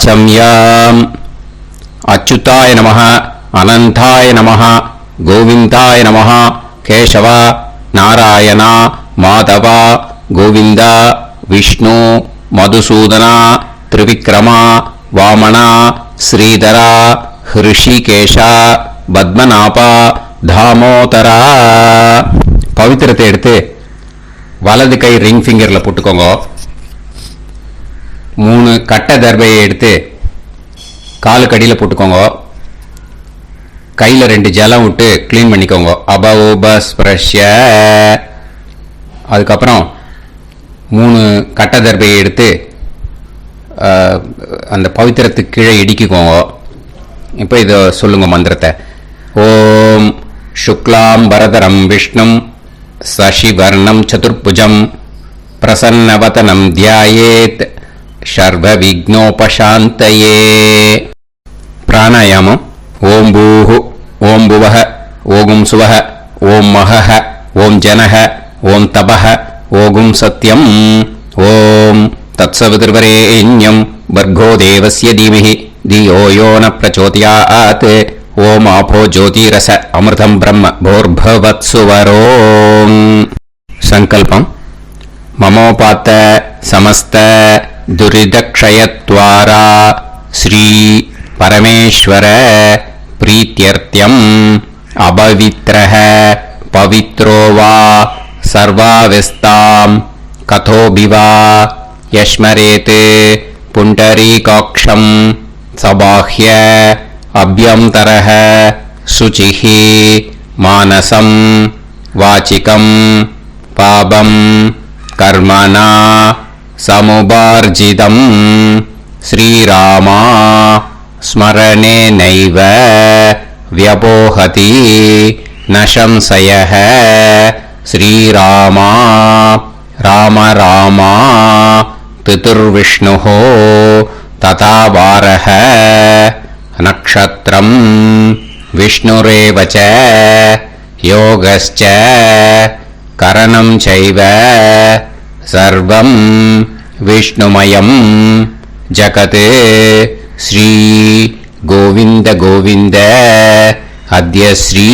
சம்யாம். அச்சுதாய நமः, அனந்தாய நமः, கோவிந்தாய நமः, கேசவ, நாராயணா, மாதவா, கோவிந்தா, விஷ்ணு, மதுசூதனா, திரிவிக்ரமா, வாமனா, ஸ்ரீதரா, ஹிருஷிகேஷா, பத்மநாபா, தாமோதரா. பவித்திரத்தை எடுத்து வலது கை ரிங் ஃபிங்கரில் போட்டுக்கோங்க. 3 கட்டை தர்பையை எடுத்து காலுக்கடியில் போட்டுக்கோங்க. கையில் 2 ஜலம் விட்டு க்ளீன் பண்ணிக்கோங்க. அபோபஸ்பிரஷ்ய. அதுக்கப்புறம் 3 கட்டை தர்பையை எடுத்து அந்த பவித்திரத்துக்கு கீழே இடிக்கிக்கோங்க. இப்போ இதை சொல்லுங்க மந்திரத்தை. ஓம் சுக்லாம் வரதரம் விஷ்ணும் சசிவர்ணம் சதுர்புஜம் பிரசன்னவதனம் தியாயேத் சர்வ விக்னோபசாந்தயே. பிராணாயாமம். ஓம் பூஹு, ஓம் புவஹ, ஓகும் சுவஹ, ஓம் மஹஹ, ஓம் ஜனஹ, ஓம் தபஹ, ஓகும் சத்யம். ஓம் தத்சவிதுர்வரேண்யம் வர்கோ தேவஸ்ய தீமஹி தியோ யோ ந பிரச்சோதயாத். ஓம் ஆபோ ஜோதிரச அமிர்தம் பிரம்ம போர்பவத்சுவரோம். சங்கல்பம். மமோபாத்த சமஸ்த துரிதக்ஷயத்வாரா ஸ்ரீ பரமேஸ்வர பிரீத்யர்த்தியம் அபவித்ரஹ பவித்ரோ வா சர்வாவஸ்தாம் கதோபிவா யஸ்மரேத் புண்டரீகாக்ஷம் சபாஹ்ய அப்யந்தரஹ சுசிஹ மானசம் வாசிகம் பாபம் கர்மணா சமுபார்ஜிதம் ஸ்ரீராமா ஸ்மரணேனைவ வ்யபோஹதி ந சம்சயः. ஸ்ரீராமா ராம ராமா பிதுர்விஷ்ணுः ததா வாரः. நக்ஷத்ரம் விஷ்ணுரேவ ச யோகஸ்ச கரணம் சைவ சர்வம் விஷ்ணுமயம் ஜகத். ஸ்ரீ கோவிந்த கோவிந்த அத்ய ஸ்ரீ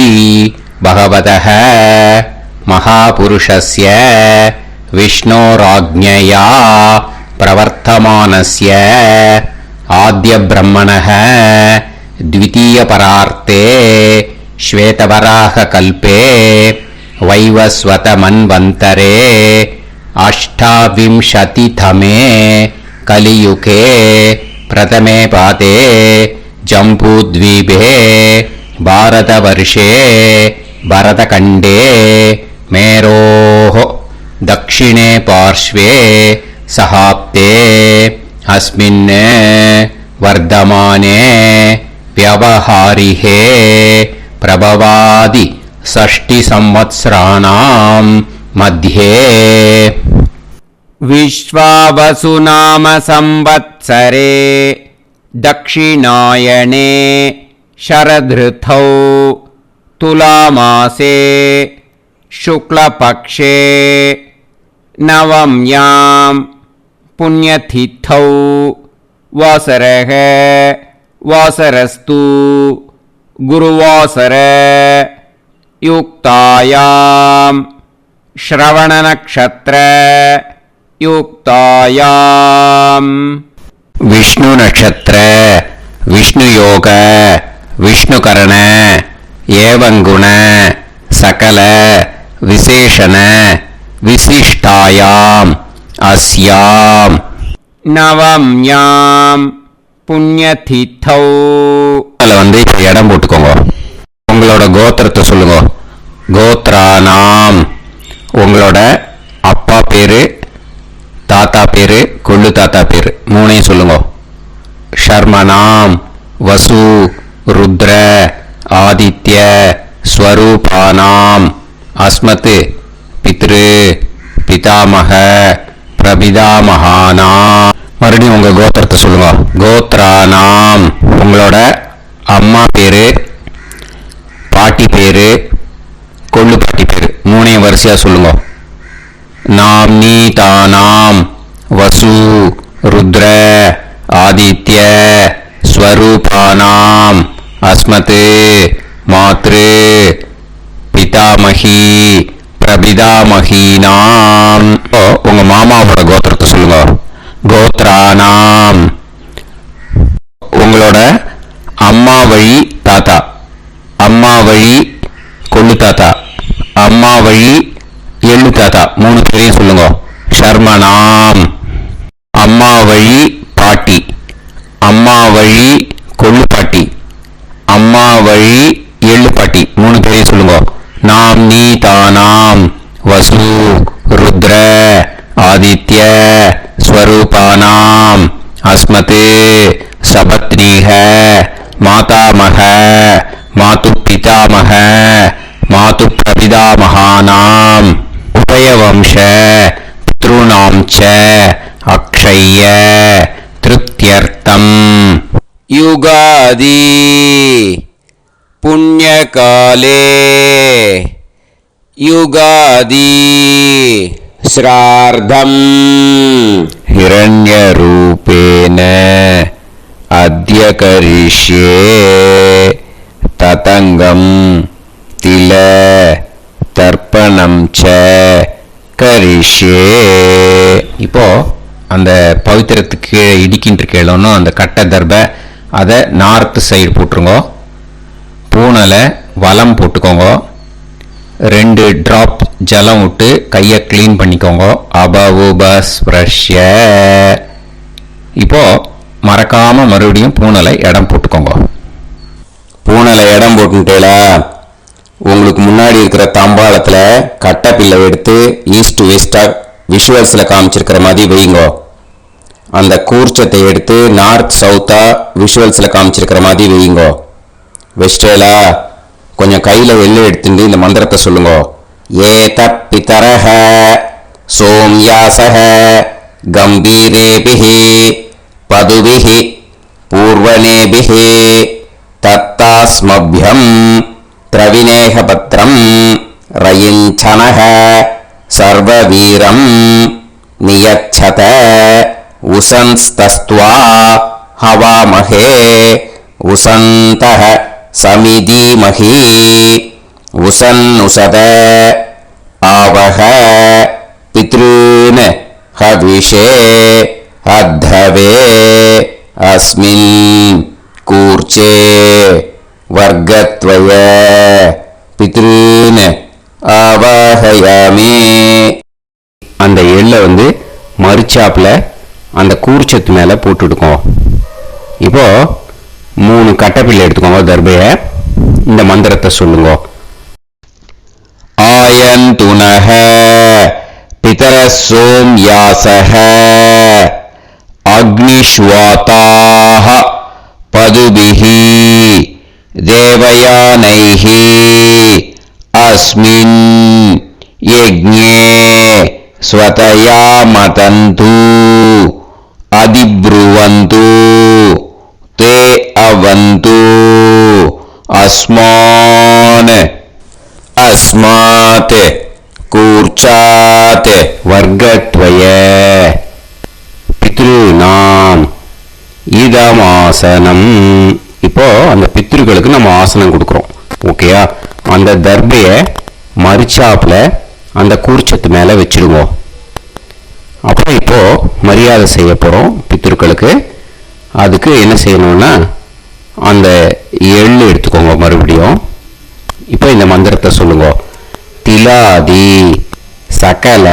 பகவதः மகாபுருஷஸ்ய விஷ்ணோராஜ்ஞயா பிரவர்த்தமானஸ்ய ஆத்ய பிரம்மணः த்விதீய பரார்த்தே ஸ்வேதவராக கல்பே வைவஸ்வத மன்வந்தரே அஷ்டாவிம்சதிதமே கலியுகே பிரதமே பாதே ஜம்பூத்வீபே பாரதவர்ஷே பரதகண்டே மேரோः தக்ஷிணே பார்ஷ்வே சஹாப்தே அஸ்மின் வர்தமானே व्यवहारिहे प्रभवादि षष्टि संवत्सराणां मध्ये विश्वावसु नाम संवत्सरे दक्षिणायने शरदृतौ तुलामासे शुक्लपक्षे नवम्यां पुण्यतिथौ वासरः वासरस्तु गुरुवासर युक्तायां श्रवणनक्षत्र युक्तायां विष्णु नक्षत्र विष्णु योग विष्णुकरण एवं गुण सकल विशेषण विशिष्टायां अस्यां नवम्यां புண்ணியதிதௌ. அதில் வந்து இப்போ இடம் போட்டுக்கோங்க. உங்களோட கோத்திரத்தை சொல்லுங்க. கோத்ரானாம். உங்களோட அப்பா பேரு, தாத்தா பேரு, கொள்ளு தாத்தா பேரு 3ஐயும் சொல்லுங்க. ஷர்மனாம் வசு ருத்ர ஆதித்ய ஸ்வரூபானாம் அஸ்மத் பித்ரு பிதாமக பிரபிதாமகானாம். மறுபடியும் உங்க கோத்திரத்தை சொல்லுங்க. கோத்ரானாம். உங்களோட அம்மா பேரு, பாட்டி பேரு, கொள்ளு பாட்டி பேரு 3ஐயும் வரிசையா சொல்லுங்க. நாம்னி தானாம் வசு ருத்ர ஆதித்ய ஸ்வரூபானாம் அஸ்மத் மாத்ரு பிதாமகி பிரபிதாமகீனாம். உங்க மாமாவோட கோத்திரத்தை சொல்லுங்க. கோத்ரானாம் உங்களோட அம்மா வழி தாத்தா, அம்மா வழி கொள்ளு தாத்தா, அம்மா வழி எள்ளு தாத்தா, 3 பேரையும் சொல்லுங்க. ஷர்மனாம் அம்மா வழி பாட்டி, அம்மா வழி கொள்ளு பாட்டி, அம்மா வழி எள்ளு பாட்டி, 3 பேரையும் சொல்லுங்க. நாம் நீ தானாம் வசு ருத்ர ஆதித்ய ஸ்வரூபானாம் அஸ்மத் சபத்னீஹ மாதாமஹ மாது பிதாமஹ மாது பிரபிதாமகானாம் உபயவம்ச பித்ருணாம் ச அக்ஷய்ய திருப்தியர்த்தம். யுகாதி புண்ணியகாலே யுகாதி ஸ்ரார்த்தம் ஹிரண்யரூபேன அத்ய கரிஷ்யே ததங்கம் தில தர்ப்பணம் ச கரிஷ்யே. இப்போ அந்த பவித்திரத்துக்கு இடிக்கின்ற கேளோன்னு அந்த கட்டை தர்ப அதை நார்த் சைடு போட்டுருங்க. பூனலை வலம் போட்டுக்கோங்க. 2 டிராப் ஜலம் விட்டு கையை கிளீன் பண்ணிக்கோங்க. அபவுபஸ்ப்ரஷ்ய. இப்போ மறக்காம மறுபடியும் பூனலை இடம் போட்டுக்கோங்க. பூனலை இடம் போட்டுட்டேலா உங்களுக்கு முன்னாடி இருக்கிற தாம்பாளத்தில் கட்டப்பில்லை எடுத்து ஈஸ்ட் வெஸ்டாக விஷுவல்ஸில் காமிச்சிருக்கிற மாதிரி வைங்க. அந்த கூர்ச்சத்தை எடுத்து நார்த் சவுத்தாக விஷுவல்ஸில் காமிச்சிருக்கிற மாதிரி வைங்க. வெஸ்டேலா கொஞ்சம் கையில் வெள்ளை எடுத்துட்டு இந்த மந்திரத்தை சொல்லுங்க. ஏத பிதரஹ சோம்யாசஹ கம்பீரேபிஹி பதுபிஹி பூர்வணேபிஹி தத்தாஸ்மப்யம் பிரவினேகபத்ரம் ரயிஞ்சனஹ சர்வவீரம் நியச்சத உசன்ஸ்தஸ்த்வா ஹவாமஹே உசந்தஹ சமிதீமஹி உசன்னுசத ஆவஹ பித்ருன் ஹவிஷே அத்தவே அஸ்மின் கூர்ச்சே வர்க்கத்வய பித்ருன் ஆவாஹயாமி. அந்த எள்ளை மரிச்சாப்புல அந்த கூர்ச்சத்து மேலே போட்டுடுக்கோம். இப்போ 3 கட்டப்பிள்ளை எடுத்துக்கோங்க. தர்பைய இந்த மந்திரத்தை சொல்லுங்க. ஆயந்துனஹ பிதர சோம்யாசஹ அக்னிஷ்வாதாஹ பதுபிஹி தேவயானைஹி அஸ்மின் யஜ்ஞே ஸ்வதயா மதந்து அதிப்ருவந்து தே அவது அஸ்மான் அஸ்மாத் கூர்ச்சாத் வர்க்கத்வய பித்ருநாம் இதமாசனம். இப்போ அந்த பித்ருக்களுக்கு நம்ம ஆசனம் கொடுக்குறோம். ஓகேயா? அந்த தர்பைய மரிச்சாப்புல அந்த கூர்ச்சத்து மேலே வச்சிடுவோம். அப்புறம் இப்போ மரியாதை செய்ய போகிறோம் பித்ருக்களுக்கு. அதுக்கு என்ன செய்யணும்னா அந்த எள்ளு எடுத்துக்கோங்க. மறுபடியும் இப்போ இந்த மந்திரத்தை சொல்லுங்க. திலாதி சகல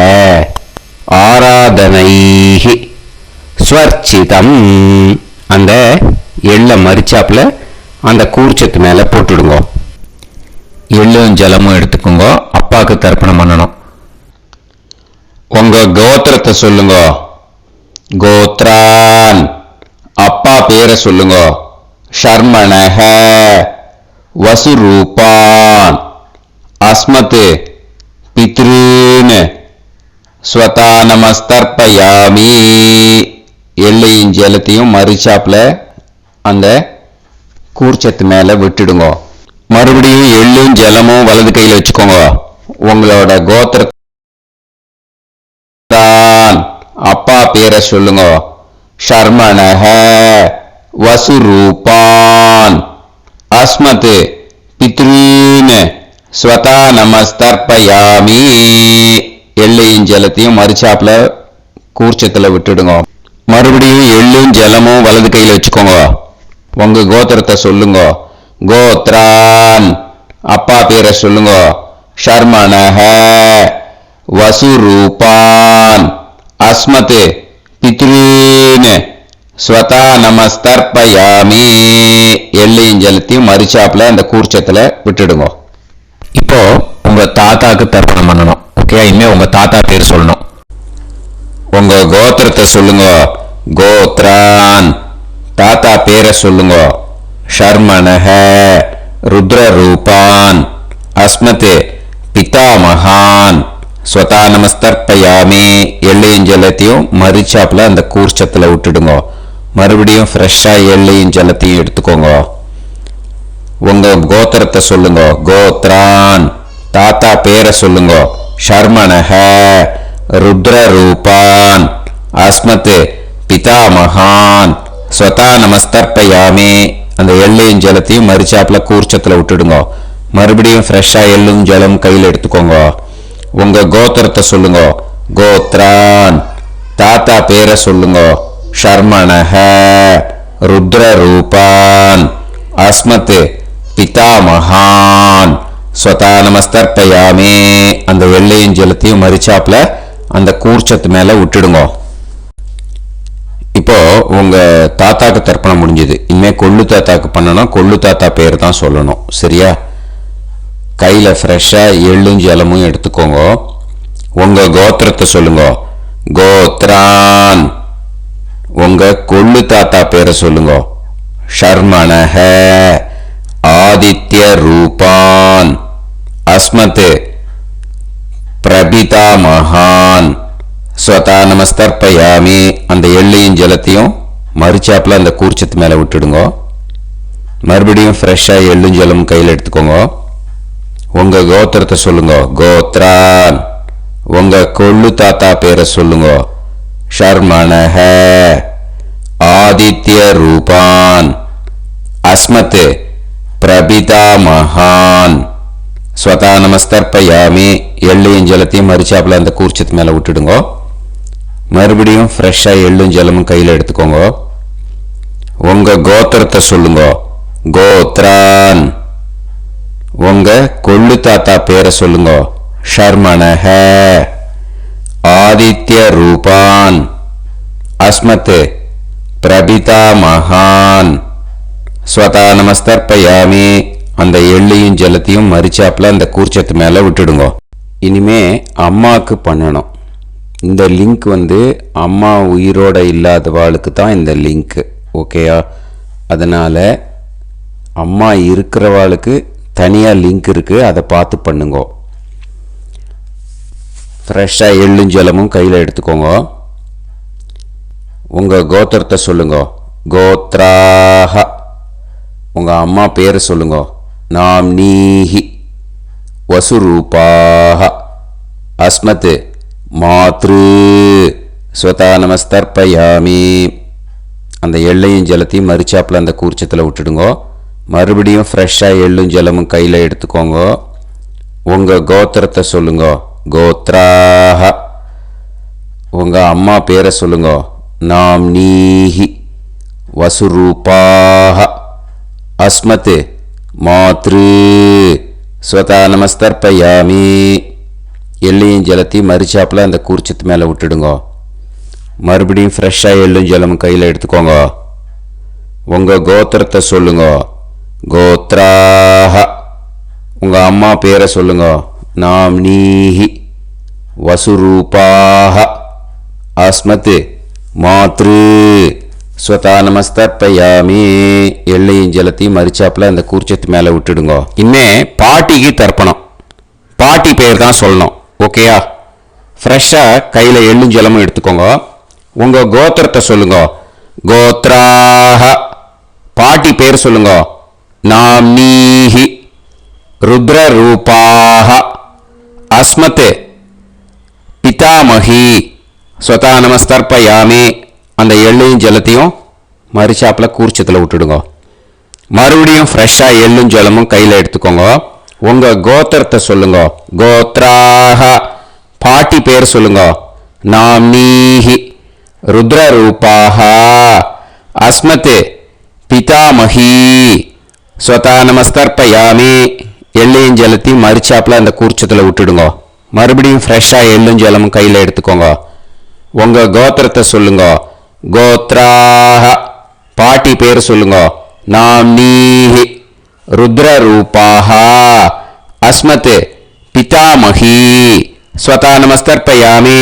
ஆராதனைஹி ஸ்வர்ச்சிதம். அந்த எள்ளை மரிச்சாப்புல அந்த கூர்ச்சத்து மேலே போட்டுடுங்க. எள்ளும் ஜலமும் எடுத்துக்கோங்க. அப்பாவுக்கு தர்ப்பணம் பண்ணணும். உங்க கோத்திரத்தை சொல்லுங்க. கோத்ரான் அப்பா பேரை சொல்லுங்க. ஷர்மணஹ வசுரூபான் அஸ்மத் பித்ருன் ஸ்வதானமஸ்தர்ப்பயாமி. எள்ளையும் ஜலத்தையும் மரிச்சாப்புல அந்த கூர்ச்சத்து மேல விட்டுடுங்க. மறுபடியும் எள்ளும் ஜலமும் வலது கையில் வச்சுக்கோங்க. உங்களோட கோத்திரத்தான் அப்பா பேரை சொல்லுங்க. शर्मणः वसुरूपान् अस्मत् पितॄन् स्वता நமஸ்தர்ப்பயாமி. எள்ளையும் ஜலத்தையும் மறுச்சாப்புல கூர்ச்சத்துல விட்டுடுங்க. மறுபடியும் எள்ளும் ஜலமும் வலது கையில வச்சுக்கோங்க. உங்க கோத்திரத்தை சொல்லுங்க. கோத்ரான் அப்பா பேரை சொல்லுங்க. ஷர்மணஹ வசுரூபான் அஸ்மத் பித்ரூன் ஸ்வதா நமஸ்தர்ப்பயாமி. எள்ளையும் ஜலத்தையும் மறுச்சாப்புல அந்த கூர்ச்சத்துல விட்டுடுங்க. இப்போ உங்க தாத்தாக்கு தர்ப்பணம் பண்ணணும். ஓகே, இனிமே உங்க தாத்தா பேர் சொல்லணும். உங்க கோத்திரத்தை சொல்லுங்க. கோத்ரான் தாத்தா பேரை சொல்லுங்க. ஷர்மணஹ ருத்ரரூபான் அஸ்மத் பிதாமகான் ஸ்வதா நமஸ்தர்ப்பயாமி. எள்ளையும் ஜலத்தையும் மரிச்சாப்புல அந்த கூர்ச்சத்துல விட்டுடுங்க. மறுபடியும் ஃப்ரெஷ்ஷா எள்ளையும் ஜலத்தையும் எடுத்துக்கோங்க. உங்க கோத்திரத்தை சொல்லுங்க. கோத்ரான் தாத்தா பேரை சொல்லுங்க. ஷர்மணஹ ருத்ரரூபான் அஸ்மத் பிதாமகான் ஸ்வதா நமஸ்தர்ப்பயாமி. அந்த எள்ளையும் ஜலத்தையும் மரிச்சாப்புல கூர்ச்சத்துல விட்டுடுங்க. மறுபடியும் ஃப்ரெஷ்ஷா எள்ளும் ஜலம் கையில் எடுத்துக்கோங்க. உங்க கோத்திரத்தை சொல்லுங்க. கோத்ரான் தாத்தா பேரை சொல்லுங்க. ஷர்மணஹ ருத்ரரூபான் அஸ்மத் பிதாமகான் ஸ்வதா நமஸ்தர்ப்பயாமி. அந்த எள்ளையும் ஜலத்தையும் மரிச்சாப்புல அந்த கூர்ச்சத்து மேல விட்டுடுங்க. இப்போ உங்க தாத்தாக்கு தர்ப்பணம் முடிஞ்சது. இனிமே கொள்ளு தாத்தாக்கு பண்ணணும். கொள்ளு தாத்தா பேர் தான் சொல்லணும். சரியா? கையில ஃப்ரெஷ்ஷா எள்ளும் ஜலமும் எடுத்துக்கோங்க. உங்க கோத்திரத்தை சொல்லுங்க. கோத்ரான் உங்க கொள்ளு தாத்தா பேரை சொல்லுங்க. ஷர்மணஹ ஆதித்ய ரூபான் அஸ்மத் பிரபிதாமகான் ஸ்வதா நமஸ்தர்ப்பயாமி. அந்த எள்ளையும் ஜலத்தையும் மரிச்சாப்புல அந்த கூர்ச்சத்து மேல விட்டுடுங்க. மறுபடியும் ஃப்ரெஷ்ஷா எள்ளும் ஜலம் கையில் எடுத்துக்கோங்க. உங்க கோத்திரத்தை சொல்லுங்க. கோத்ரான் உங்க கொள்ளு தாத்தா பேரை சொல்லுங்க. ஷர்மணஹ ஆதித்ய ரூபான் அஸ்மத் பிரபிதாமகான் ஸ்வதா நமஸ்தர்ப்பயாமி. எள்ளையும் ஜலத்தையும் மரிச்சாப்புல அந்த கூர்ச்சத்து மேல விட்டுடுங்க. மறுபடியும் ஃப்ரெஷ்ஷா எள்ளும் ஜலமும் கையில் எடுத்துக்கோங்க. உங்க கோத்திரத்தை சொல்லுங்க. கோத்ரான் உங்க கொள்ளு தாத்தா பேரை சொல்லுங்க. ஷர்மணஹ ஆதித்ய ரூபான் அஸ்மத் பிரபிதாமகான் ஸ்வதா நமஸ்தர்ப்பயாமி. அந்த எள்ளையும் ஜலத்தையும் மரிச்சாப்புல அந்த கூர்ச்சத்து மேல விட்டுடுங்க. இனிமே அம்மாவுக்கு பண்ணணும். இந்த லிங்க் அம்மா உயிரோட இல்லாதவாளுக்கு தான் இந்த லிங்க். ஓகேயா? அதனால அம்மா இருக்கிறவாளுக்கு தனியா லிங்க் இருக்கு. அதை பார்த்து பண்ணுங்க. ஃப்ரெஷ்ஷா எள்ளும் ஜலமும் கையில் எடுத்துக்கோங்க. உங்க கோத்திரத்தை சொல்லுங்க. கோத்ராஹ உங்க அம்மா பேரை சொல்லுங்க. நாம்னீஹி வசுரூபாஹ அஸ்மத் மாத்ரு ஸ்வதா நமஸ்தர்ப்பயாமி. அந்த எள்ளையும் ஜலத்தையும் மரிச்சாப்புல அந்த கூர்ச்சத்தில் விட்டுடுங்க. மறுபடியும் ஃப்ரெஷ்ஷாக எள்ளும் ஜலமும் கையில் எடுத்துக்கோங்க. உங்கள் கோத்திரத்தை சொல்லுங்க. கோத்ராஹ உங்கள் அம்மா பேரை சொல்லுங்க. நாம்னீஹி வசுரூபாஹ அஸ்மத் மாத்ரு ஸ்வதா நமஸ்தர்ப்பயாமி. எள்ளையும் ஜலத்தையும் மரிச்சாப்புல அந்த கூர்ச்சத்து மேலே விட்டுடுங்க. மறுபடியும் ஃப்ரெஷ்ஷாக எள்ளும் ஜலமும் கையில் எடுத்துக்கோங்க. உங்கள் கோத்திரத்தை சொல்லுங்க. கோத்ராஹ உங்கள் அம்மா பேரை சொல்லுங்க. நாம்னீஹி வசுரூபாஹ அஸ்மத் மாத்ரு ஸ்வதா நமஸ்தர்ப்பயாமி. எள்ளையும் ஜலத்தையும் மரிச்சாப்புல அந்த கூர்ச்சத்து மேலே விட்டுடுங்க. இனிமே பாட்டிக்கு தர்ப்பணம். பாட்டி பேர் தான் சொல்லணும். ஓகேயா? ஃப்ரெஷ்ஷாக கையில் எள்ளும் ஜலமும் எடுத்துக்கோங்க. உங்கள் கோத்திரத்தை சொல்லுங்க. கோத்ராஹ பாட்டி பேர் சொல்லுங்க. நாம்னீஹி ருத்ரரூபாஹ அஸ்மத் பிதாமகி ஸ்வதா நமஸ்தர்ப்பயாமி. அந்த எள்ளையும் ஜலத்தையும் மறுச்சாப்பில் கூர்ச்சத்தில் விட்டுடுங்க. மறுபடியும் ஃப்ரெஷ்ஷாக எள்ளும் ஜலமும் கையில் எடுத்துக்கோங்க. உங்கள் கோத்திரத்தை சொல்லுங்க. கோத்ராக பாட்டி பேர் சொல்லுங்க. நாம்னீஹி ருத்ரரூபாக அஸ்மத் பிதாமஹி ஸ்வதா நமஸ்தர்ப்பயாமி. எள்ளையும் ஜலத்தையும் மறுச்சாப்பில் அந்த கூர்ச்சத்தில் விட்டுடுங்க. மறுபடியும் ஃப்ரெஷ்ஷாக எள்ளும் ஜலமும் கையில் எடுத்துக்கோங்க. உங்கள் கோத்திரத்தை சொல்லுங்க. கோத்ராக பாட்டி பேர் சொல்லுங்க. நாம்னீஹி ருத்ரரூபாக அஸ்மத் பிதாமஹி ஸ்வதா நமஸ்தர்ப்பயாமி.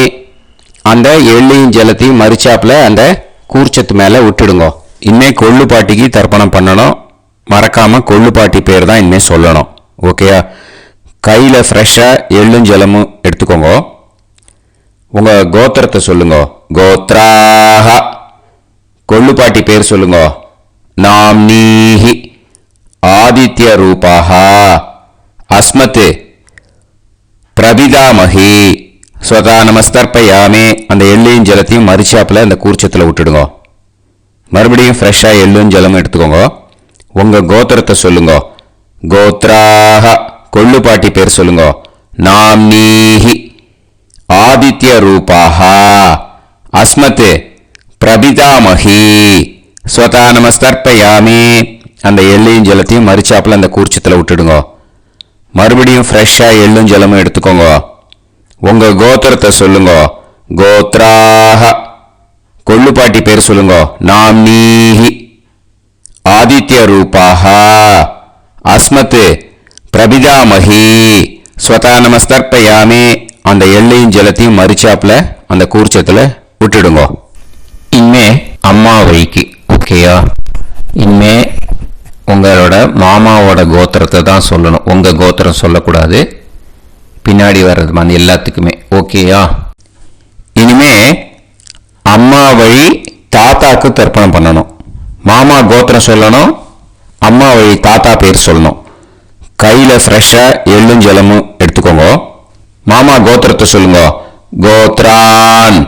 அந்த எள்ளையும் ஜலத்தையும் மறுச்சாப்பில் அந்த கூர்ச்சத்து மேலே விட்டுடுங்க. இனிமே கொள்ளு பாட்டிக்கு தர்ப்பணம் பண்ணணும். மறக்காமல் கொள்ளு பாட்டி பேர் தான் இனிமேல் சொல்லணும். ஓகேயா? கையில் ஃப்ரெஷ்ஷாக எள்ளும் ஜலமும் எடுத்துக்கோங்க. உங்கள் கோத்திரத்தை சொல்லுங்க. கோத்ராக கொள்ளு பாட்டி பேர் சொல்லுங்க. நாம்னீஹி ஆதித்ய ரூபாக அஸ்மத் பிரபிதாமஹி ஸ்வதா நமஸ்தர்ப்பயாமி. அந்த எள்ளையும் ஜலத்தையும் மறுச்சாப்பில் அந்த கூர்ச்சத்தில் விட்டுடுங்க. மறுபடியும் ஃப்ரெஷ்ஷாக எள்ளும் ஜலமும் எடுத்துக்கோங்க. உங்கள் கோத்திரத்தை சொல்லுங்க. கோத்ராக கொள்ளு பாட்டி பேர் சொல்லுங்க. நாம்னீஹி ஆதித்ய ரூபாக அஸ்மத் பிரபிதாமஹி ஸ்வதா நமஸ்தர்ப்பயாமி. அந்த எள்ளையும் ஜலத்தையும் மறுச்சாப்பில் அந்த கூர்ச்சத்தில் விட்டுடுங்க. மறுபடியும் ஃப்ரெஷ்ஷாக எள்ளும் ஜலமும் எடுத்துக்கோங்க. உங்கள் கோத்திரத்தை சொல்லுங்க. கோத்ராக கொள்ளு பாட்டி பேர் சொல்லுங்க. நாம்னீஹி ஆதித்ய ரூபாக அஸ்மத் பிரபிதாமஹி ஸ்வதா நமஸ்தர்ப்பயாமி. அந்த எள்ளையும் ஜலத்தையும் மறுச்சாப்பில் அந்த கூர்ச்சத்தில் விட்டுடுங்க. இனிமே அம்மா வழிக்கு. ஓகேயா? இனிமே உங்களோட மாமாவோட கோத்திரத்தை தான் சொல்லணும். உங்கள் கோத்திரம் சொல்லக்கூடாது. பின்னாடி வர்றது மாதிரி எல்லாத்துக்குமே. ஓகேயா? இனிமே அம்மா வழி தாத்தாக்கு தர்ப்பணம் பண்ணணும். மாமா கோத்திரம் சொல்லணும். அம்மா வழி தாத்தா பேர் சொல்லணும். கையில் ஃப்ரெஷ்ஷாக எள்ளும் ஜலமும் எடுத்துக்கோங்க. மாமா கோத்திரத்தை சொல்லுங்க. கோத்ரான்.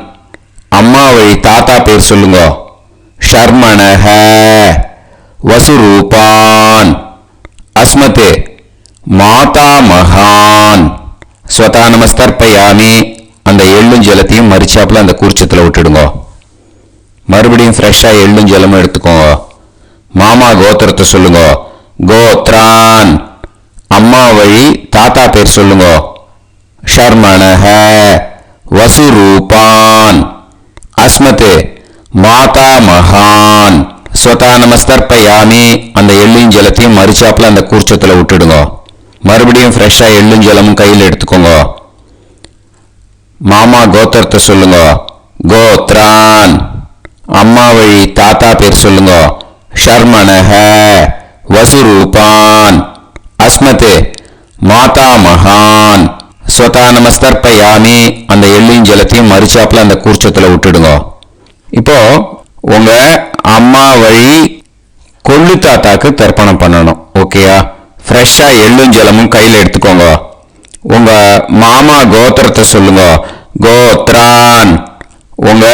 அம்மா வழி தாத்தா பேர் சொல்லுங்க. ஷர்மணஹ வசுரூபான் அஸ்மத் மாதாமகான் ஸ்வதா நமஸ்தர்ப்பயாமி. அந்த எள்ளும் ஜலத்தையும் மறுச்சாப்பில் அந்த கூர்ச்சத்தில் விட்டுடுங்க. மறுபடியும் ஃப்ரெஷ்ஷாக எள்ளும் ஜலமும் எடுத்துக்கோங்க. மாமா கோத்திரத்தை சொல்லுங்க. கோத்ரான். அம்மா வழி தாத்தா பேர் சொல்லுங்க. ஷர்மணஹ வசுரூபான் அஸ்மத் மாதாமகான் ஸ்வதா நமஸ்தர்ப்பயாமி. அந்த எள்ளும் ஜலத்தையும் மறுச்சாப்பில் அந்த கூர்ச்சத்தில் விட்டுடுங்க. மறுபடியும் ஃப்ரெஷ்ஷாக எள்ளும் ஜலமும் கையில் எடுத்துக்கோங்க. மாமா கோத்திரத்தை சொல்லுங்க. கோத்ரான். அம்மா வழி தாத்தா பேர் சொல்லுங்க. ஷர்மணஹ வசுரூபான் அஸ்மத் மாதாமகான் ஸ்வதா நமஸ்தர்ப்பயாமி. அந்த எள்ளையும் ஜலத்தையும் மறுச்சாப்பில் அந்த கூர்ச்சத்தில் விட்டுடுங்க. இப்போ உங்க அம்மா வழி கொள்ளு தாத்தாக்கு தர்ப்பணம் பண்ணணும். ஓகேயா? ஃப்ரெஷ்ஷாக எள்ளும் ஜலமும் கையில் எடுத்துக்கோங்க. உங்க மாமா கோத்திரத்தை சொல்லுங்க. கோத்ரான். உங்க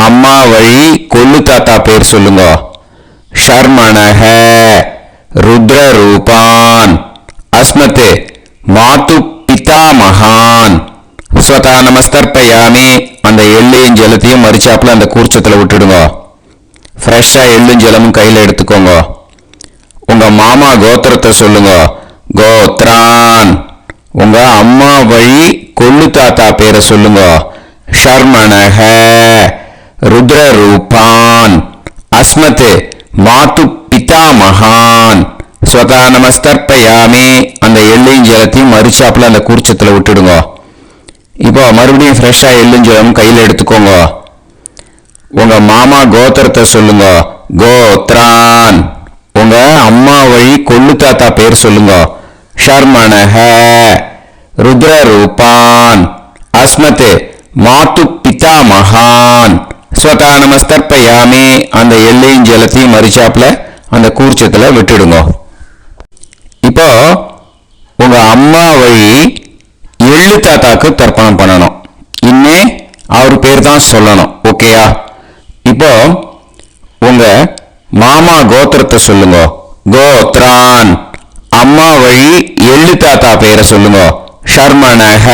அம்மா வழி கொள்ளு தாத்தா பேர் சொல்லுங்க. ஷர்மணஹ ருத்ரரூபான் அஸ்மத் மாது பிதாமகான் ஸ்வதா நமஸ்தர்ப்பயாமி. அந்த எள்ளையும் ஜலத்தையும் மறுச்சாப்பில் அந்த கூர்ச்சத்தில் விட்டுடுங்க. ஃப்ரெஷ்ஷாக எள்ளும் ஜலமும் கையில் எடுத்துக்கோங்க. உங்க மாமா கோத்திரத்தை சொல்லுங்க. கோத்ரான். உங்க அம்மா வழி கொள்ளு தாத்தா பேரை சொல்லுங்க. ஷர்மணஹ ருத்ரரூபான் அஸ்மத் மாது பிதாமகான் ஸ்வதா நமஸ்தர்ப்பயாமி. அந்த எள்ளையும் ஜலத்தையும் மறுச்சாப்பில் அந்த கூர்ச்சத்தில் விட்டுடுங்க. இப்போ மறுபடியும் ஃப்ரெஷ்ஷாக எள்ளும் ஜலம் கையில் எடுத்துக்கோங்க. உங்க மாமா கோத்திரத்தை சொல்லுங்க. கோத்ரான். உங்க அம்மா வழி கொள்ளு தாத்தா பேர் சொல்லுங்க. ஷர்மணஹ ருத்ரரூபான் அஸ்மத் மாது பிதாமகான் ஸ்வதா நமஸ்தர்ப்பயாமி. அந்த எள்ளையும் ஜலத்தையும் மறுச்சாப்பில் அந்த கூர்ச்சத்தில் விட்டுடுங்க. இப்போ உங்க அம்மா வழி எள்ளு தாத்தாக்கு தர்ப்பணம் பண்ணணும். இன்னே அவர் பேர் தான் சொல்லணும். ஓகேயா? இப்போ இப்போ உங்க மாமா கோத்திரத்தை சொல்லுங்க. கோத்ரான். அம்மா வழி எள்ளு தாத்தா பெயரை சொல்லுங்க. ஷர்மணஹ.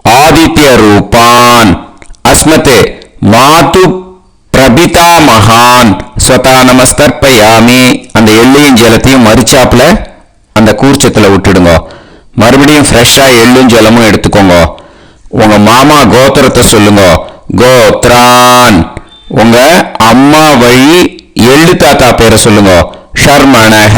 ஆதித்ய ரூபான். அஸ்மதே மாது பிரபிதா மகான் ஸ்வதா நமஸ்தர்ப்பயாமி. அந்த எள்ளையும் ஜலத்தையும் மறிச்சாப்புல அந்த கூர்ச்சத்துல விட்டுடுங்க. மறுபடியும் ஃப்ரெஷ்ஷா எள்ளும் ஜலமும் எடுத்துக்கோங்க. உங்க மாமா கோத்திரத்தை சொல்லுங்க. கோத்ரான். உங்க அம்மா வழி எள்ளு தாத்தா பேரை சொல்லுங்க. ஷர்மணஹ.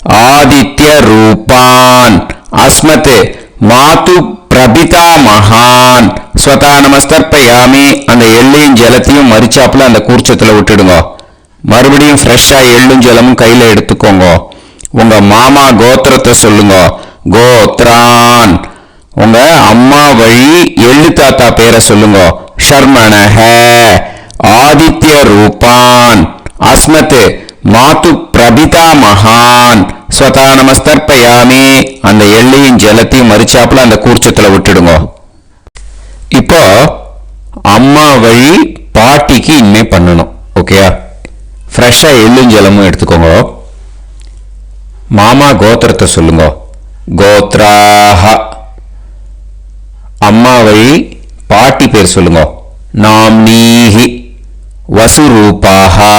ஆதித்ய ரூபான். அஸ்மதே மாது பிரபிதா மகான் ஸ்வதா நமஸ்தர்ப்பயாமி. அந்த எள்ளையும் ஜலத்தையும் மறிச்சாப்புல அந்த கூர்ச்சத்துல விட்டுடுங்க. மறுபடியும் ஃப்ரெஷ்ஷா எள்ளும் ஜலமும் கையில எடுத்துக்கோங்க. உங்க மாமா கோத்திரத்தை சொல்லுங்க. கோத்ரான். உங்க அம்மா வழி எள்ளு தாத்தா பேரை சொல்லுங்க. ஷர்மணஹ. ஆதித்ய ரூபான். அஸ்மதே மாது பிரபிதா மகான் ஸ்வதா நமஸ்தர்ப்பயாமி. அந்த எள்ளையும் ஜலத்தையும் மறிச்சாப்புல அந்த கூர்ச்சத்துல விட்டுடுங்க. இப்போ அம்மா வழி பாட்டிக்கு இனிமே பண்ணணும். ஓகேயா? ஃப்ரெஷ்ஷா எள்ளும் ஜலமும் எடுத்துக்கோங்க. மாமா கோத்திரத்தை சொல்லுங்க. கோத்ராஹ. அம்மா வழி பாட்டி பேர் சொல்லுங்க. நாம்னீஹி. வசுரூபாஹா.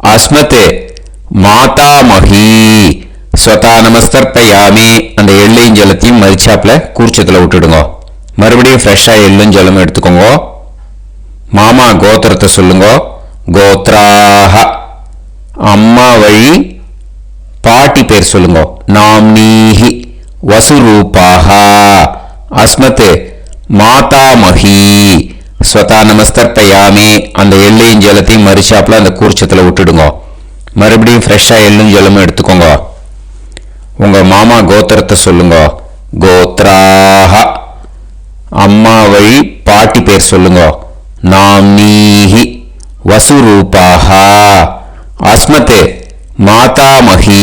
அஸ்மதே மாதாமஹி ஸ்வதா நமஸ்தர்ப்பயாமி. அந்த எள்ளையும் ஜலத்தையும் மறிச்சாப்புல கூர்ச்சத்துல விட்டுடுங்க. மறுபடியும் ஃப்ரெஷ்ஷா எள்ளும் ஜலமும் எடுத்துக்கோங்க. மாமா கோத்திரத்தை சொல்லுங்க. கோத்ராஹ. அம்மா வழி பாட்டி பேர் சொல்லுங்க. நாம்னீஹி. வசுரூபாஹா. அஸ்மதே மாதாமஹி ஸ்வதா நமஸ்தர்ப்பயாமி. அந்த எள்ளையும் ஜலத்தையும் மறிச்சாப்புல அந்த கூர்ச்சத்துல விட்டுடுங்க. மறுபடியும் ஃப்ரெஷ்ஷா எள்ளும் ஜலமும் எடுத்துக்கோங்க. உங்க மாமா கோத்திரத்தை சொல்லுங்க. கோத்ராஹ. அம்மா வழி பாட்டி பேர் சொல்லுங்க. நாம்னீஹி. வசுரூபாஹா. அஸ்மதே மாதாமஹி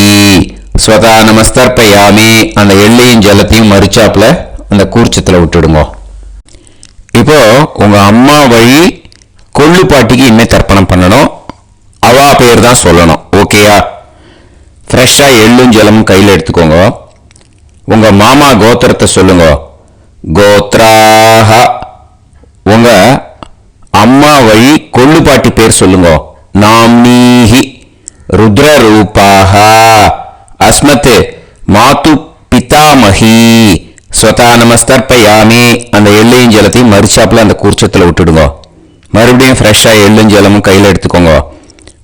ஸ்வதா நமஸ்தர்ப்பயாமி. அந்த எள்ளையும் ஜலத்தையும் மறிச்சாப்புல அந்த கூர்ச்சத்துல விட்டுடுங்க. இப்போ உங்க அம்மா வழி கொள்ளு பாட்டிக்கு இனிமே தர்ப்பணம் பண்ணணும். அவா பேர் தான் சொல்லணும். ஓகேயா? ஃப்ரெஷ்ஷா எள்ளும் ஜலமும் கையில் எடுத்துக்கோங்க. உங்க மாமா கோத்திரத்தை சொல்லுங்க. கோத்ராஹ. உங்க அம்மா வழி கொள்ளு பாட்டி பேர் சொல்லுங்க. நாம்னீஹி. ருத்ரரூபாஹா. அஸ்மதே மாது பிதாமஹி ஸ்வதா நமஸ்தர்ப்பயாமி. அந்த எள்ளையும் ஜலத்தையும் மறிச்சாப்புல அந்த கூர்ச்சத்துல விட்டுடுங்க. மறுபடியும் ஃப்ரெஷ்ஷா எள்ளும் ஜலமும் கையில் எடுத்துக்கோங்க.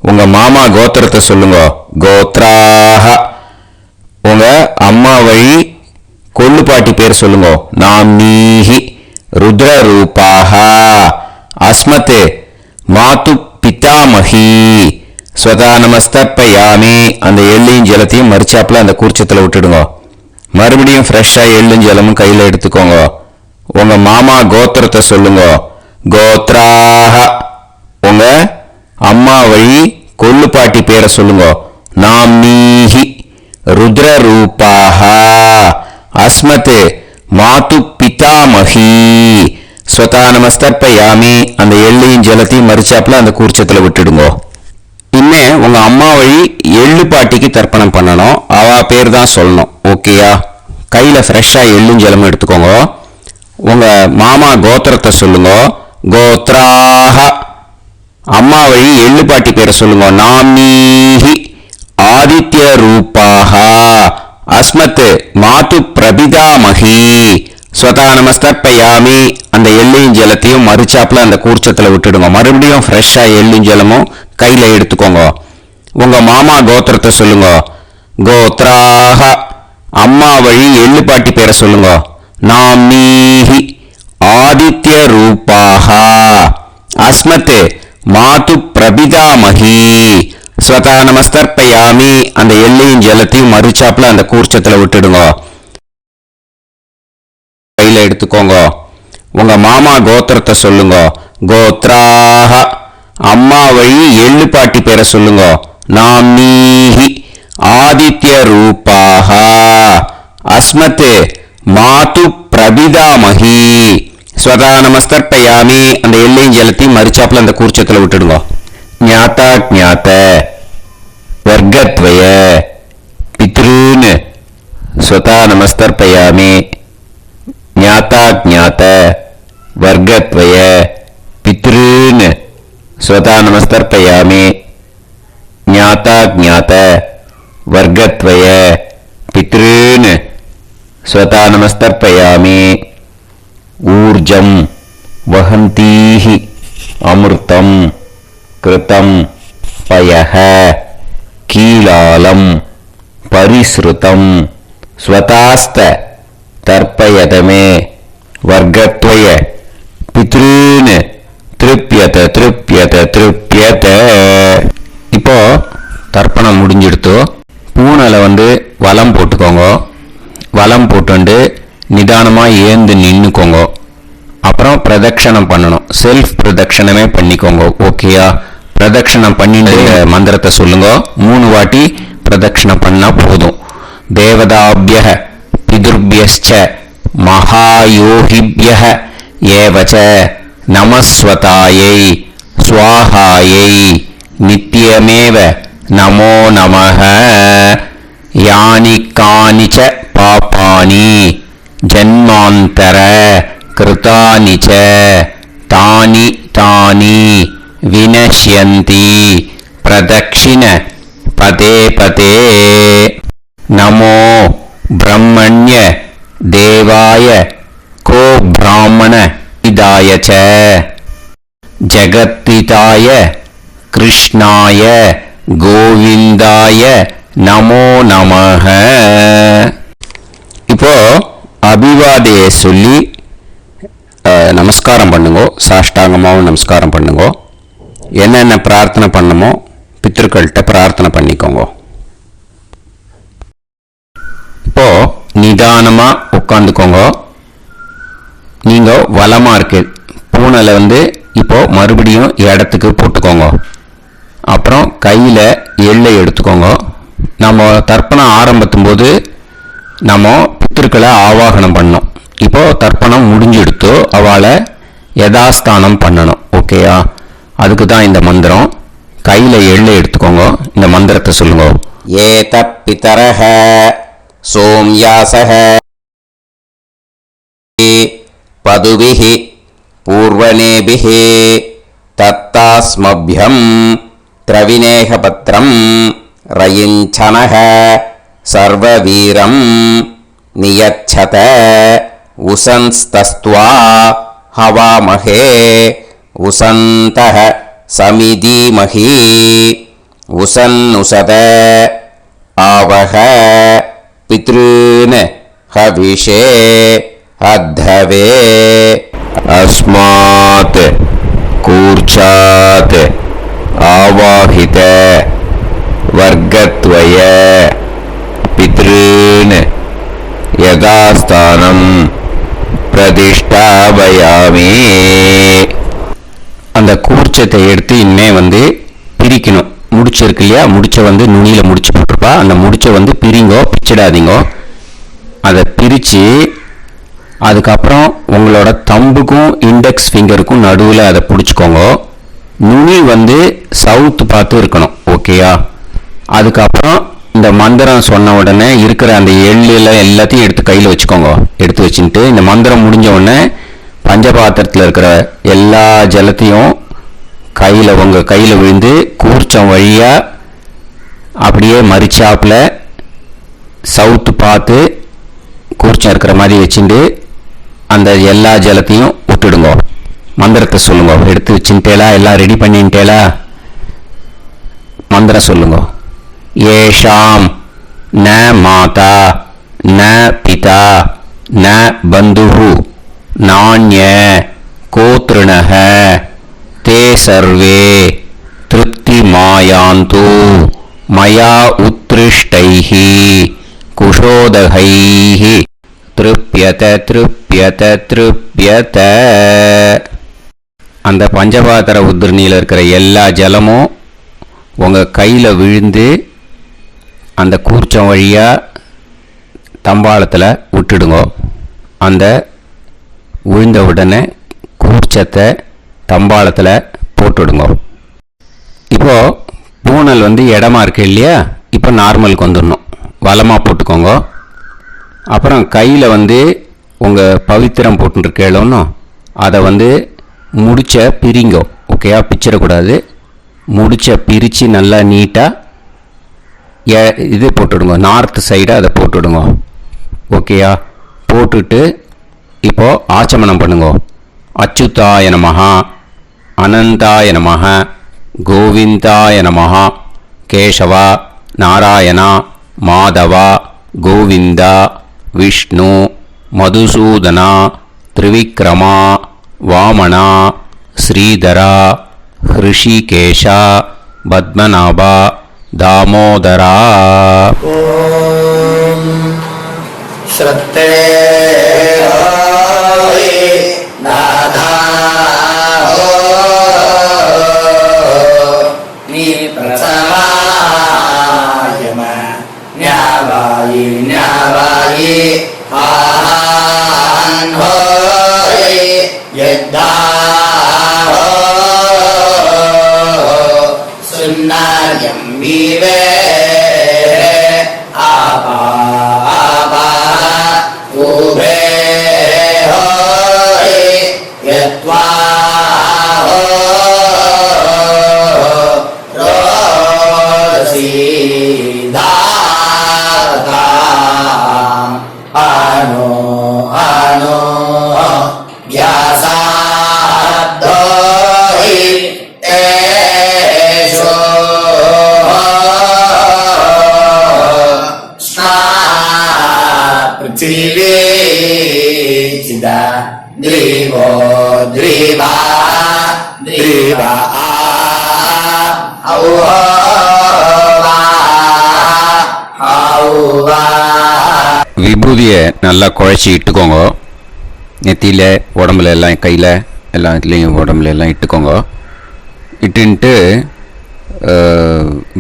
உங்க மாமா கோத்திரத்தை சொல்லுங்க. கோத்ராஹ. உங்க அம்மா வழி கொள்ளு பாட்டி பேர் சொல்லுங்க. நாம்னீஹி. ருத்ரரூபாஹா. அஸ்மதே மாது பிதாமஹி ஸ்வதா நமஸ்தர்ப்பயாமி. அந்த எள்ளையும் ஜலத்தையும் மறிச்சாப்புல அந்த கூர்ச்சத்துல விட்டுடுங்க. மறுபடியும் ஃப்ரெஷ்ஷா எள்ளும் ஜலமும் கையில் எடுத்துக்கோங்க. உங்க மாமா கோத்திரத்தை சொல்லுங்க. கோத்ராஹ. உங்க அம்மா வழி கொள்ளு பாட்டி பேரை சொல்லுங்க. நாம்னீஹி. ருத்ரரூபாஹா. அஸ்மதே மாது பிதாமஹி ஸ்வதா நமஸ்தர்ப்பயாமி. அந்த எள்ளையும் ஜலத்தையும் மறிச்சாப்புல அந்த கூர்ச்சத்துல விட்டுடுங்க. இனிமே உங்க அம்மா வழி எள்ளு பாட்டிக்கு தர்ப்பணம் பண்ணணும். அவா பேர் தான் சொல்லணும். ஓகேயா? கையில ஃப்ரெஷ்ஷா எள்ளும் ஜலமும் எடுத்துக்கோங்க. உங்க மாமா கோத்திரத்தை சொல்லுங்க. கோத்ராஹ. அம்மா வழி எள்ளு பாட்டி பேரை சொல்லுங்க. நாம்னீஹி. ஆதித்ய ரூபாஹா. அஸ்மத் மாது பிரபிதாமஹி ஸ்வதா நமஸ்தர்ப்பயாமி. அந்த எள்ளையும் ஜலத்தையும் மறிச்சாப்புல அந்த கூர்ச்சத்துல விட்டுடுங்க. மறுபடியும் ஃப்ரெஷ்ஷா எள்ளும் ஜலமும் கையில எடுத்துக்கோங்க. உங்க மாமா கோத்திரத்தை சொல்லுங்க. கோத்ராஹ. அம்மா வழி எள்ளு பாட்டி பேரை சொல்லுங்க. நாம்னீஹி. ஆதித்ய ரூபாஹா. அஸ்மத் மாது பிரபிதாமஹி ஸ்வதா நமஸ்தர்ப்பயாமி. அந்த எள்ளையும் ஜலத்தையும் மறிச்சாப்புல அந்த கூர்ச்சத்துல விட்டுடுங்க. கையில எடுத்துக்கோங்க. உங்க மாமா கோத்திரத்தை சொல்லுங்க. கோத்ராஹ. அம்மா வழி எள்ளு பாட்டி பேரை சொல்லுங்க. நாம்னீஹி. ஆதித்ய ரூபாஹா. அஸ்மத் மாது பிரபிதாமஹி ஸ்வதா நமஸ்தர்ப்பயாமி. அந்த எல்லையும் ஜலத்தையும் மறிச்சாப்புல அந்த கூர்ச்சத்தில் விட்டுடுங்க. ஞாத்தா ஞாத்த வர்க்கத்வய பித்ருன்னு ஸ்வதா நமஸ்தர்ப்பயாமி. ஞாத்தா ஞாத்த வர்க்கத்வய பித்ருன்னு ஸ்வதா நமஸ்தர்ப்பயாமி. ஞாத்தா ஞாத்த வர்க்கத்வய பித்ருன்னு ஸ்வதா நமஸ்தர்ப்பயாமி. ஊர்ஜம் வஹந்தீஹி அமிர்தம் கிருதம் பயஹ கீலாலம் பரிஸ்ருதம் ஸ்வதாஸ்த தர்ப்பயதமே வர்க்கத்வய பித்ருன்னு திருப்யத திருப்யத திருப்யத. இப்போ தர்ப்பணம் முடிஞ்சிடுத்து. பூனலை வலம் போட்டுக்கோங்க. வலம் போட்டு நிதானமாக ஏந்து நின்றுக்கோங்க. அப்புறம் பிரதட்சணம் பண்ணணும். செல்ஃப் பிரதட்சணமே பண்ணிக்கோங்க. ஓகேயா? பிரதட்சணம் பண்ணிட்டு மந்திரத்தை சொல்லுங்க. 3 வாட்டி பிரதட்சணம் பண்ணா போதும். தேவதாபிய பிதுர்பியஸ்ச மகாயோகிபிய ஏவச நமஸ்வதாயை ஸ்வாஹாயை நித்யமேவ நமோ நமஹ. யானி கானிச்ச பாபானி ஜன்மாந்தர கிருதானி ச தானி தானி வினஷ்யந்தி பிரதக்ஷிண பதே பதே. நமோ பிரம்மண்ய தேவாய கோ பிராமண இதாய ச ஜகத்பிதாய கிருஷ்ணாய கோவிந்தாய நமோ நமஹ. இப்போ அபிவாதையை சொல்லி நமஸ்காரம் பண்ணுங்க. சாஷ்டாங்கமாகவும் நமஸ்காரம் பண்ணுங்க. என்னென்ன பிரார்த்தனை பண்ணமோ பித்ருக்கள்கிட்ட பிரார்த்தனை பண்ணிக்கோங்க. இப்போ நிதானமா உட்காந்துக்கோங்க. நீங்க வலமா இருக்கு பூனலை இப்போ மறுபடியும் இடத்துக்கு போட்டுக்கோங்க. அப்புறம் கையில எள்ளை எடுத்துக்கோங்க. நம்ம தர்ப்பணம் ஆரம்பிக்கும் போது நம்ம பித்ருக்களை ஆவாகனம் பண்ணோம். இப்போ தர்ப்பணம் முடிஞ்செடுத்து அவளை யதாஸ்தானம் பண்ணணும். ஓகேயா? அதுக்கு தான் இந்த மந்திரம். கையில எள்ளை எடுத்துக்கோங்க. இந்த மந்திரத்தை சொல்லுங்க. ஏத பிதரஹ சோம்யாசஹ பதுபிஹி பூர்வனேபிஹி தத்தாஸ்மப்யம் திரவிநேகபத்ரம் ரயிஞ்சனஹ சர்வவீரம் நியச்சத உசன்ஸ்தஸ்த்வா ஹவாமஹே உசந்தஹ சமிதீமஹி உசன்னுசத ஆவஹ பித்ருன் ஹவிஷே அத்தவே. அஸ்மாத் கூர்ச்சாத் ஆவாஹித வர்க்கத்வய பித்ருன் யதாஸ்தானம் பிரதிஷ்டாபயாமி. அந்த கூர்ச்சத்தை எடுத்து இனிமே பிரிக்கணும். முடிச்சிருக்கு இல்லையா? முடிச்ச நுனியில முடிச்சு போட்டிருப்பா. அந்த முடிச்ச பிரிங்கோ, பிச்சிடாதீங்கோ. அதை பிரித்து அதுக்கப்புறம் உங்களோட தம்புக்கும் இண்டெக்ஸ் ஃபிங்கருக்கும் நடுவில் அதை பிடிச்சிக்கோங்க. நுனி சவுத்து பார்த்து இருக்கணும். ஓகேயா? அதுக்கப்புறம் இந்த மந்திரம் சொன்ன உடனே இருக்கிற அந்த எள்ளில் எல்லாத்தையும் எடுத்து கையில் வச்சுக்கோங்க. எடுத்து வச்சுட்டு இந்த மந்திரம் முடிஞ்ச உடனே பஞ்சபாத்திரத்தில் இருக்கிற எல்லா ஜலத்தையும் உங்கள் கையில் விழுந்து கூர்ச்சம் வழியாக அப்படியே மறிச்சாப்பில் சவுத்து பார்த்து கூர்ச்சம் இருக்கிற மாதிரி வச்சுட்டு அந்த எல்லா ஜலத்தையும் விட்டுடுங்க. மந்திரத்தை சொல்லுங்க. எடுத்து வச்சுட்டேலா? எல்லாம் ரெடி பண்ணிட்டேலா? மந்திரம் சொல்லுங்க. ஏஷாம் ந மாதா ந பிதா ந பந்துஹு நாண்ய கோத்ருணஹ தே சர்வே திருப்தி மாயாந்து மயா உத்ருஷ்டைஹி குஷோதகைஹி திருப்யத திருப்யத திருப்யத. அந்த பஞ்சபாத்திர உத்ரணியில் இருக்கிற எல்லா ஜலமும் உங்கள் கையில் விழுந்து அந்த கூர்ச்சம் வழியாக தம்பாளத்தில் விட்டுடுங்க. அந்த விழுந்த உடனே ஊர்ச்சத்தை தம்பாளத்தில் போட்டுவிடுங்க. இப்போது பூனல் இடமா இருக்கு இல்லையா, இப்போ நார்மலுக்கு வந்துடணும். வலமாக போட்டுக்கோங்க. அப்புறம் கையில் உங்கள் பவித்திரம் போட்டுருக்கேளோன்னு அதை முடிச்ச பிரிங்கோ. ஓகேயா, பிச்சிடக்கூடாது. முடிச்ச பிரித்து நல்லா நீட்டாக இது போட்டுவிடுங்க. நார்த் சைடு அதை போட்டுவிடுங்க. ஓகேயா, போட்டுட்டு இப்போது ஆச்சமனம் பண்ணுங்க. அச்சுதாய நமஹ, அனந்தாய நமஹ, கோவிந்தாய நமஹ, கேசவா, நாராயணா, மாதவா, கோவிந்தா, விஷ்ணு, மதுசூதனா, திரிவிக்ரமா, வாமனா, ஸ்ரீதரா, ஹிருஷிகேஷா, பத்மநாபா, தாமோதரா. ஓம் ஸ்ரத்தே நாதா நீ பிரசமாயம ஞாவாயி ஞாவாயி ஆஹான் ஹோய் யத்தா சுன்னாயம் வீவே ஆபா ஆபா உபே ஹோய் யத்வா ரோசி தாதா ஆனோ ஆனோ வ்யாசாத்தோஹி தேஷோ ஸ்னா பிருத்திவி சிதா த்ரிவோ த்ரிவா த்ரிவா விபூதியை நல்லா குழச்சி இட்டுக்கோங்க. நெத்தியில், உடம்புல எல்லாம், கையில் எல்லாம், இதுலேயும் உடம்புல எல்லாம் இட்டுக்கோங்க. இட்டுன்ட்டு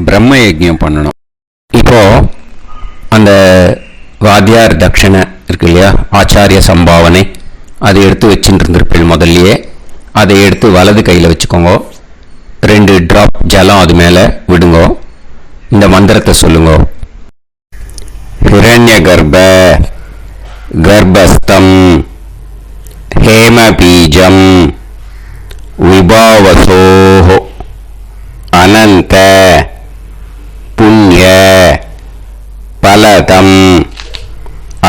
பிரம்ம யஜ்ஞம் பண்ணணும். இப்போது அந்த வாத்தியார் தட்சணை இருக்கு இல்லையா, ஆச்சாரிய சம்பாவனை, அதை எடுத்து வச்சுட்டு இருந்திருப்பேன் முதல்லையே. அதை எடுத்து வலது கையில் வச்சுக்கோங்க. 2 ட்ராப் ஜலம் அது மேலே விடுங்க. இந்த மந்திரத்தை சொல்லுங்க. ஹிரண்ய கர்ப்ப கர்ப்பஸ்தம் ஹேமபீஜம் விபாவசோஹ அனந்த புண்ணிய பலதம்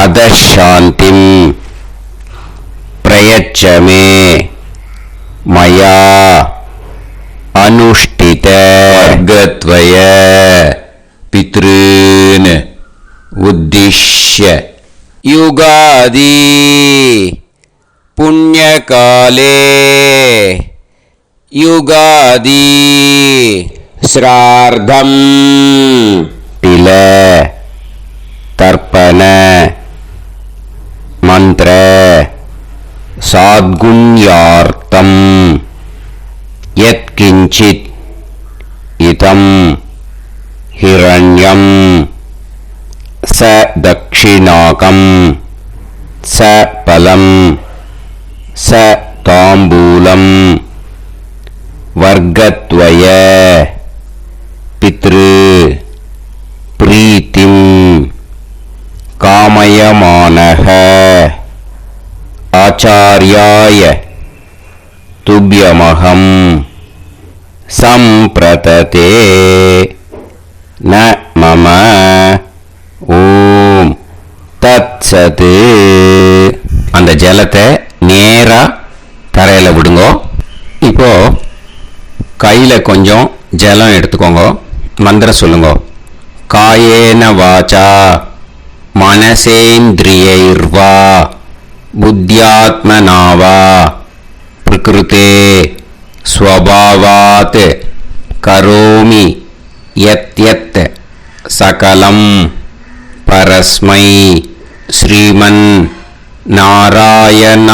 அதசாந்திம் பிரயச்சமே மயா அனுஷ்டித வர்கத்வய பித்ருன் உத்திஷ்ய யுகாதி புண்ணியகாலே யுகாதி ஸ்ரார்த்தம் தில தர்ப்பண மந்திர சாத்குண்யார்த்தம் யத்கிஞ்சித் இதம் ஹிரண்யம் ச தக்ஷிணாகம் ச பலம் ச தாம்பூலம் வர்கத்வய பித்ரு பிரீத்திம் காமயமானஹ ஆச்சார்யாய துப்யமஹம் சம்பிரததே ந மம ஓம் தத்சத். அந்த ஜலத்தை நேரா தரையில் விடுங்க. இப்போ கையில் கொஞ்சம் ஜலம் எடுத்துக்கோங்க. மந்திரம் சொல்லுங்க. காயேன வாச்சா மனசேந்திரியைர்வா புத்தியாத்மனாவா பிரகிருதே ஸ்வபாவாத் கரோமி யத் யத் சகலம் பரஸ்மை ஸ்ரீமன் நாராயணாயேதி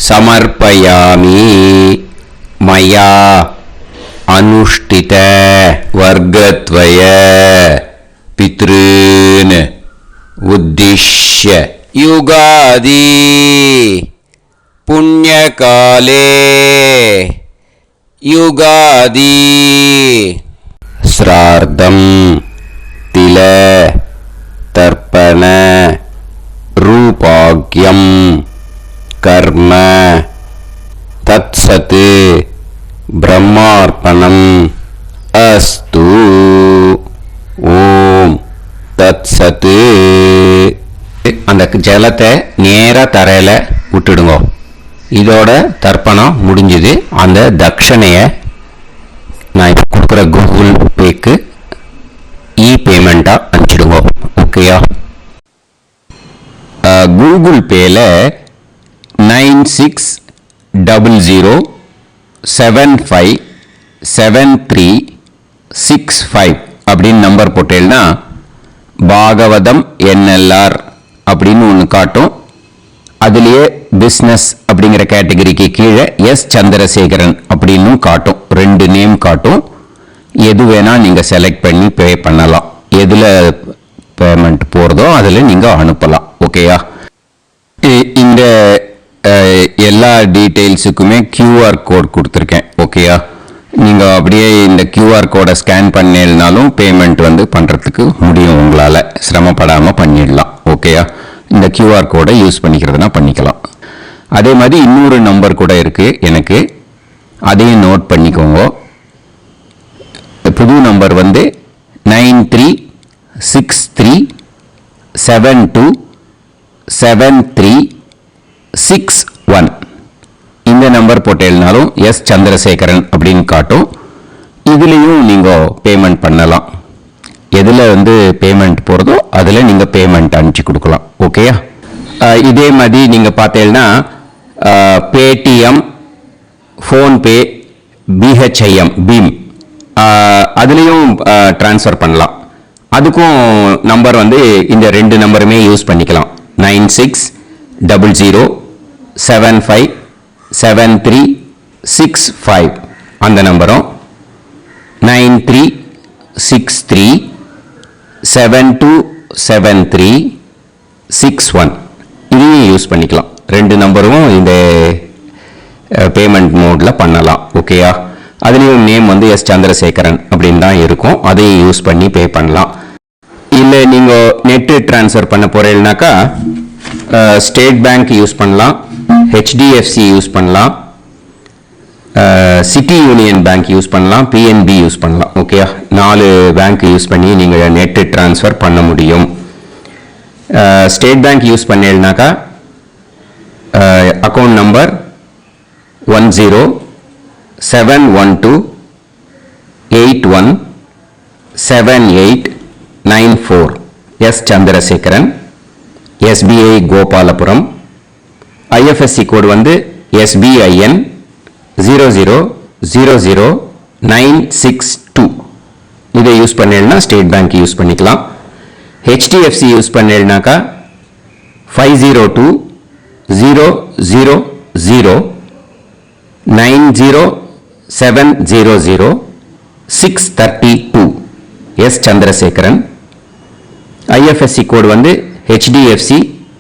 சமர்ப்பயாமி மயா அனுஷ்டித வர்கத்வய பித்ருன் உத்திஷ்ய யுகாதி पुण्यकाले युगादि श्राद्धं तिल तर्पण रूपाग्यं कर्म तत्सत् ब्रह्मार्पणम् अस्तु ओम तत्सत् அந்த ஜலத்தை நேரா தரையில விட்டுடுங்க. இதோட தர்ப்பணம் முடிஞ்சது. அந்த தட்சணையை நான் இப்போ கொடுக்குற கூகுள் பேக்கு பேமெண்ட்டாக அனுப்பிச்சிடுங்க. ஓகேயா? கூகுள் பேல 9600757365 அப்படின்னு நம்பர் போட்டேன்னா பாகவதம் NLR அப்படின்னு ஒன்று காட்டும். அதுலேயே பிஸ்னஸ் அப்படிங்கிற கேட்டகரிக்கு கீழே எஸ் சந்திரசேகரன் அப்படின்னு காட்டும். 2 நேம் காட்டும். எது வேணால் நீங்கள் செலக்ட் பண்ணி பே பண்ணலாம். எதில் பேமெண்ட் போகிறதோ அதில் நீங்கள் அனுப்பலாம். ஓகேயா? இந்த எல்லா டீட்டெயில்ஸுக்குமே QR கோட் கொடுத்துருக்கேன். ஓகேயா? நீங்கள் அப்படியே இந்த QR கோடை ஸ்கேன் பண்ணினாலும் பேமெண்ட் பண்ணுறதுக்கு முடியும். உங்களால் சிரமப்படாமல் பண்ணிடலாம். ஓகேயா? இந்த QR கோடை யூஸ் பண்ணிக்கிறதுனா பண்ணிக்கலாம். அதே மாதிரி இன்னொரு நம்பர் கூட இருக்குது எனக்கு. அதையும் நோட் பண்ணிக்கோங்க. புது நம்பர் 9363727361. இந்த நம்பர் போட்டேனாலும் எஸ் சந்திரசேகரன் அப்படின்னு காட்டும். இதுலேயும் நீங்கள் பேமெண்ட் பண்ணலாம். எதில் பேமெண்ட் போகிறதோ அதில் நீங்கள் பேமெண்ட் அனுப்பிச்சி கொடுக்கலாம். ஓகேயா? இதே மாதிரி நீங்கள் பார்த்தீங்கன்னா பேடிஎம், ஃபோன்பே, பிஹெச்ஐஎம், பீம் அதுலேயும் ட்ரான்ஸ்ஃபர் பண்ணலாம். அதுக்கும் நம்பர் இந்த 2 நம்பருமே யூஸ் பண்ணிக்கலாம். 9600757365 அந்த நம்பரும் 9363727361 இதையும் யூஸ் பண்ணிக்கலாம். 2 நம்பரும் இந்த பேமெண்ட் மோடில் பண்ணலாம். ஓகேயா? அதுலேயும் நேம் எஸ் சந்திரசேகரன் அப்படின்னு தான் இருக்கும். அதையும் யூஸ் பண்ணி பே பண்ணலாம். இல்லை நீங்கள் நெட்டு ட்ரான்ஸ்ஃபர் பண்ண போகிறீங்கனாக்கா ஸ்டேட் பேங்க் யூஸ் பண்ணலாம், HDFC யூஸ் பண்ணலாம், சிட்டி யூனியன் பேங்க் யூஸ் பண்ணலாம், PNB யூஸ் பண்ணலாம். ஓகேயா? 4 பேங்க் யூஸ் பண்ணி நீங்கள் நெட்டு ட்ரான்ஸ்ஃபர் பண்ண முடியும். ஸ்டேட் பேங்க் யூஸ் பண்ணீங்கனாக்கா account number 1071281789 S Chandrasekaran, SBI Gopalapuram. IFSC code SBIN 0000962. இதை யூஸ் பண்ணீங்கன்னா ஸ்டேட் பேங்க் யூஸ் பண்ணிக்கலாம். HDFC யூஸ் பண்ணீங்கன்னாக்கா 50200907000632 S Chandrasekaran. IFSC code HDFC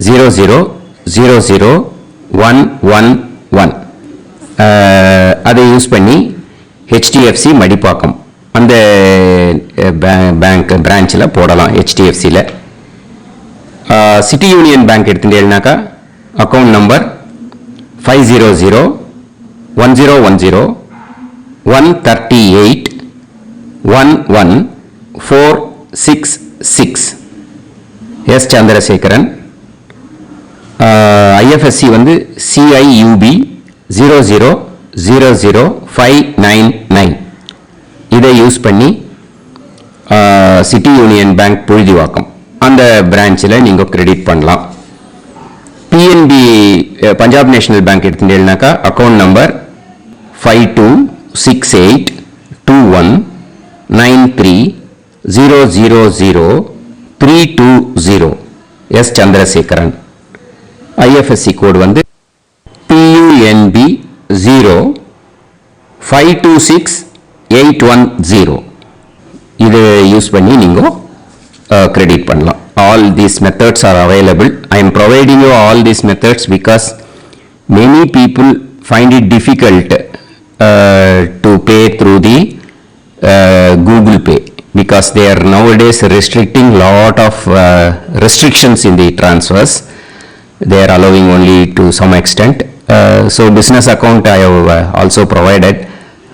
0000111. அதை யூஸ் பண்ணி HDFC மடிப்பாக்கம் அந்த பேங்க் பிரான்ச்சில் போடலாம். HDFCயில் சிட்டி யூனியன் பேங்க் எடுத்துட்டேன்னாக்கா account number 5001010381146 S Chandrasekaran. IFSC CIUB 0000599. இதை யூஸ் பண்ணி சிட்டி யூனியன் பேங்க் புழுதிவாக்கம் அந்த பிரான்ச்சில் நீங்கள் கிரெடிட் பண்ணலாம். PNB பஞ்சாப் நேஷனல் பேங்க் எடுத்துட்டேன்னாக்கா account number 52682193000320 S Chandrasekaran. IFSC code PUNB 0526810. இதை யூஸ் பண்ணி நீங்கள் கிரெடிட் பண்ணலாம். All these methods are available. I am providing you all these methods because many people find it difficult to pay through the Google Pay, because they are nowadays restricting lot of restrictions in the transfers. They are allowing only to some extent. So business account I have also provided.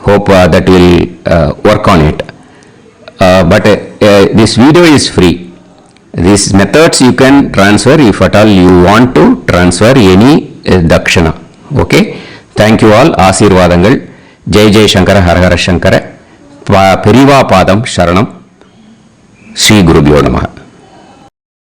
Hope that will work on it. But this video is free. These methods you can transfer if at all you want to transfer any dakshana. Okay. Thank you all. ஆசீர்வாதங்கள். ஜெய் ஜெய் சங்கர ஹர ஹர சங்கர. பெரிவா பாதம் சரணம். ஸ்ரீ குருபியோ நமஹ.